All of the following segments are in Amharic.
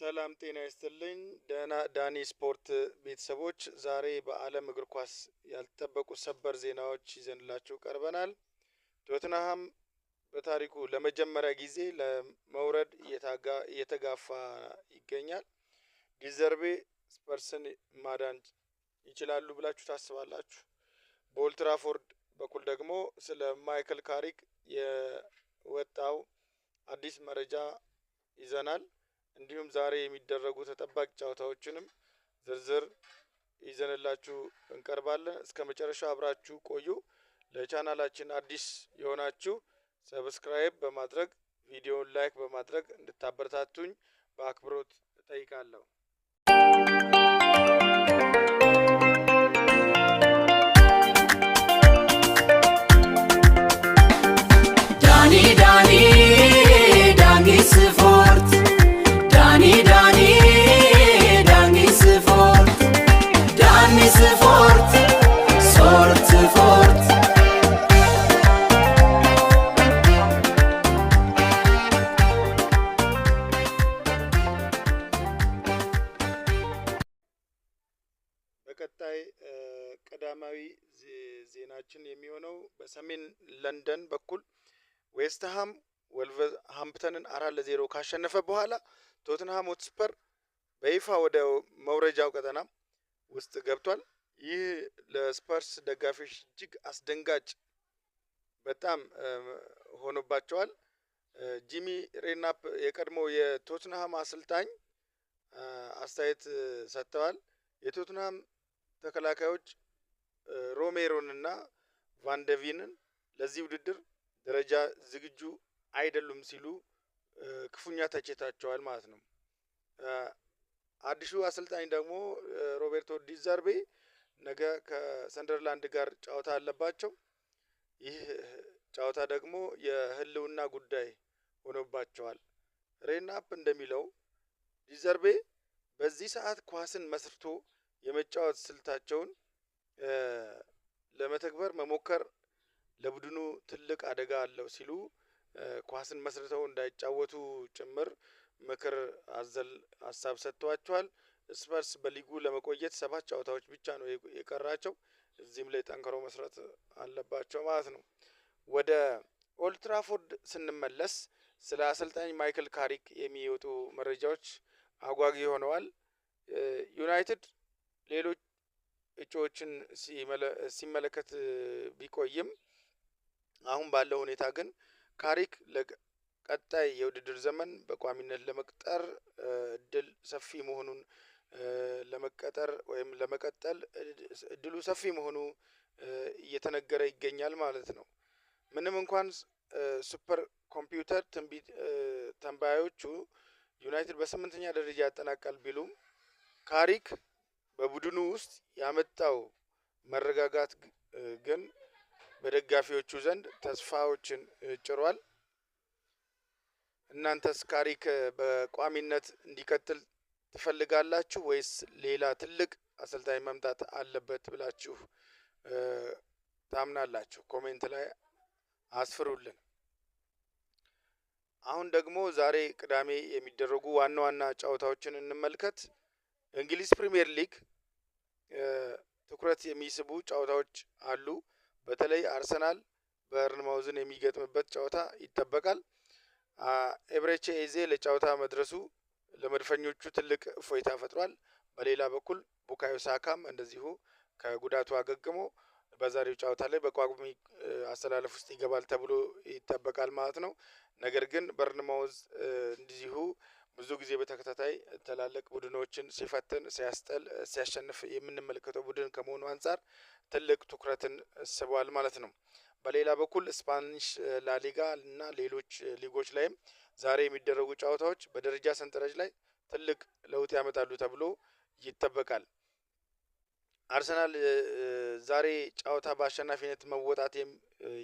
ሰላም ጤና ይስጥልኝ ዳኒ ስፖርት ቤተሰቦች ዛሬ በአለም እግር ኳስ ያልተጠበቁ ሰበር ዜናዎች ይዘንላችሁ ቀርበናል። ቶትንሃም በታሪኩ ለመጀመሪያ ጊዜ ለመውረድ እየተጋፋ ይገኛል። ዲዘርቤ ስፐርስን ማዳን ይችላሉ ብላችሁ ታስባላችሁ? በኦልትራፎርድ በኩል ደግሞ ስለ ማይክል ካሪክ የወጣው አዲስ መረጃ ይዘናል። እንዲሁም ዛሬ የሚደረጉ ተጠባቂ ጨዋታዎችንም ዝርዝር ይዘንላችሁ እንቀርባለን። እስከመጨረሻው አብራችሁ ቆዩ። ለቻናላችን አዲስ የሆናችሁ ሰብስክራይብ በማድረግ ቪዲዮውን ላይክ በማድረግ እንድታበረታቱኝ በአክብሮት እጠይቃለሁ። በቀጣይ ቀዳማዊ ዜናችን የሚሆነው በሰሜን ለንደን በኩል ዌስትሃም ወልቨርሃምፕተንን 4-0 ካሸነፈ በኋላ ቶትንሃም ሆትስፐር በይፋ ወደ መውረጃው ቀጠና ውስጥ ገብቷል። ይህ ለስፐርስ ደጋፊዎች እጅግ አስደንጋጭ በጣም ሆኖባቸዋል። ጂሚ ሬናፕ የቀድሞ የቶትንሃም አሰልጣኝ አስተያየት ሰጥተዋል። የቶትንሃም ተከላካዮች ሮሜሮንና ቫንደቪንን ለዚህ ውድድር ደረጃ ዝግጁ አይደሉም ሲሉ ክፉኛ ተችተዋል ማለት ነው። አዲሱ አሰልጣኝ ደግሞ ሮቤርቶ ዲዘርቤ ነገ ከሰንደርላንድ ጋር ጨዋታ አለባቸው። ይህ ጨዋታ ደግሞ የህልውና ጉዳይ ሆኖባቸዋል። ሬናፕ እንደሚለው ዲዘርቤ በዚህ ሰዓት ኳስን መስርቶ የመጫወት ስልታቸውን ለመተግበር መሞከር ለቡድኑ ትልቅ አደጋ አለው ሲሉ ኳስን መስርተው እንዳይጫወቱ ጭምር ምክር አዘል ሀሳብ ሰጥተዋቸዋል። ስፐርስ በሊጉ ለመቆየት 7 ጨዋታዎች ብቻ ነው የቀራቸው። እዚህም ላይ ጠንክረው መስራት አለባቸው ማለት ነው። ወደ ኦልትራፎርድ ስንመለስ ስለ አሰልጣኝ ማይክል ካሪክ የሚወጡ መረጃዎች አጓጊ ሆነዋል። ዩናይትድ ሌሎች እጩዎችን ሲመለከት ቢቆይም አሁን ባለው ሁኔታ ግን ካሪክ ለቀጣይ የውድድር ዘመን በቋሚነት ለመቅጠር እድል ሰፊ መሆኑን ለመቀጠር ወይም ለመቀጠል እድሉ ሰፊ መሆኑ እየተነገረ ይገኛል ማለት ነው። ምንም እንኳን ሱፐር ኮምፒውተር ተንባዮቹ ዩናይትድ በ8ኛ ደረጃ ያጠናቃል ቢሉም ካሪክ በቡድኑ ውስጥ ያመጣው መረጋጋት ግን በደጋፊዎቹ ዘንድ ተስፋዎችን ጭሯል። እናንተስ ካሪክ በቋሚነት እንዲቀጥል ትፈልጋላችሁ ወይስ ሌላ ትልቅ አሰልጣኝ መምጣት አለበት ብላችሁ ታምናላችሁ? ኮሜንት ላይ አስፍሩልን። አሁን ደግሞ ዛሬ ቅዳሜ የሚደረጉ ዋና ዋና ጨዋታዎችን እንመልከት። እንግሊዝ ፕሪሚየር ሊግ ትኩረት የሚስቡ ጨዋታዎች አሉ። በተለይ አርሰናል በርንማውዝን የሚገጥምበት ጨዋታ ይጠበቃል። ኤብሬቺ ኤዜ ለጨዋታ መድረሱ ለመድፈኞቹ ትልቅ እፎይታ ፈጥሯል። በሌላ በኩል ቡካዮ ሳካም እንደዚሁ ከጉዳቱ አገግሞ በዛሬው ጨዋታ ላይ በቋሚ አሰላለፍ ውስጥ ይገባል ተብሎ ይጠበቃል ማለት ነው። ነገር ግን በርንማውዝ እንደዚሁ ብዙ ጊዜ በተከታታይ ትላልቅ ቡድኖችን ሲፈትን ሲያሸንፍ የምንመለከተው ቡድን ከመሆኑ አንፃር ትልቅ ትኩረትን ስቧል ማለት ነው። በሌላ በኩል ስፓኒሽ ላሊጋ እና ሌሎች ሊጎች ላይም ዛሬ የሚደረጉ ጨዋታዎች በደረጃ ሰንጠረዥ ላይ ትልቅ ለውጥ ያመጣሉ ተብሎ ይጠበቃል። አርሰናል ዛሬ ጨዋታ በአሸናፊነት መወጣት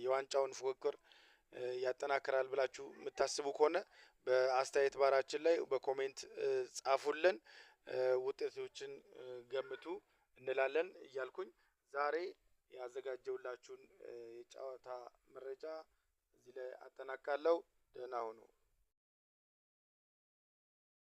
የዋንጫውን ፉክክር ያጠናክራል ብላችሁ የምታስቡ ከሆነ በአስተያየት ባራችን ላይ በኮሜንት ጻፉልን። ውጤቶችን ገምቱ እንላለን እያልኩኝ ዛሬ ያዘጋጀውላችሁን የጨዋታ መረጃ እዚህ ላይ አጠናቃለሁ። ደህና ሁኑ።